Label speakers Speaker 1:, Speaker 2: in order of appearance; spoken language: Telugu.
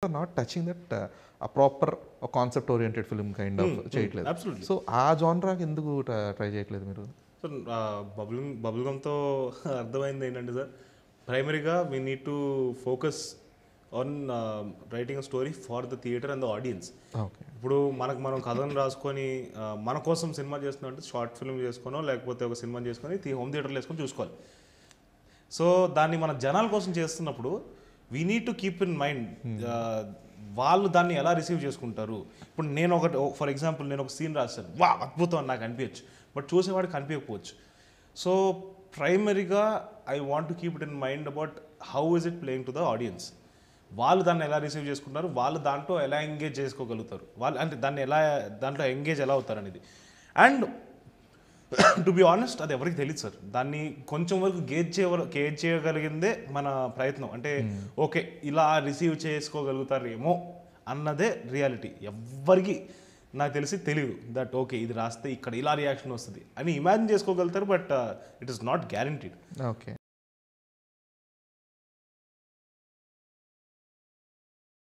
Speaker 1: Not touching that proper concept oriented film kind of చేయట్లేదు.
Speaker 2: అబ్సల్యూట్లీ.
Speaker 1: సో ఆ జానరాకి ఎందుకు ట్రై చేయట్లేదు మీరు?
Speaker 2: సో బబుల్గమ్తో అర్థమైంది ఏంటంటే సార్, ప్రైమరీగా we need to focus on writing a story for the theatre and the audience.
Speaker 1: Okay.
Speaker 2: ఇప్పుడు మనం కథను రాసుకొని మన కోసం సినిమా చేస్తున్నాం అంటే షార్ట్ ఫిల్మ్ చేసుకోనో లేకపోతే ఒక సినిమా చేసుకొని హోమ్ థియేటర్లో వేసుకొని చూసుకోవాలి. సో దాన్ని మన జనాల కోసం చేస్తున్నప్పుడు we need to keep in mind వాళ్ళు దాన్ని ఎలా రిసీవ్ చేసుకుంటారు. ఇప్పుడు నేను ఫర్ ఎగ్జాంపుల్ నేను ఒక సీన్ రాస్తాను, వా అద్భుతం అని నాకు అనిపించచ్చు, బట్ చూసేవాడికి కనిపించకపోవచ్చు. సో ప్రైమరీగా I want to keep it in mind about how is it playing to the audience. వాళ్ళు దాన్ని ఎలా రిసీవ్ చేసుకుంటారు, వాళ్ళు దాంట్లో ఎలా ఎంగేజ్ చేసుకోగలుగుతారు, వాళ్ళు అంటే దాంట్లో ఎంగేజ్ ఎలా అవుతారు అనేది. అండ్ టు బి ఆనెస్ట్ అది ఎవరికి తెలియదు సార్. దాన్ని కొంచెం వరకు గేజ్ చేయగలిగిందే మన ప్రయత్నం. అంటే ఓకే ఇలా రిసీవ్ చేసుకోగలుగుతారేమో అన్నదే రియాలిటీ. ఎవ్వరికి నాకు తెలియదు దట్ ఓకే ఇది రాస్తే ఇక్కడ ఇలా రియాక్షన్ వస్తుంది అని ఇమాజిన్ చేసుకోగలుగుతారు, but it is not guaranteed.
Speaker 1: Okay.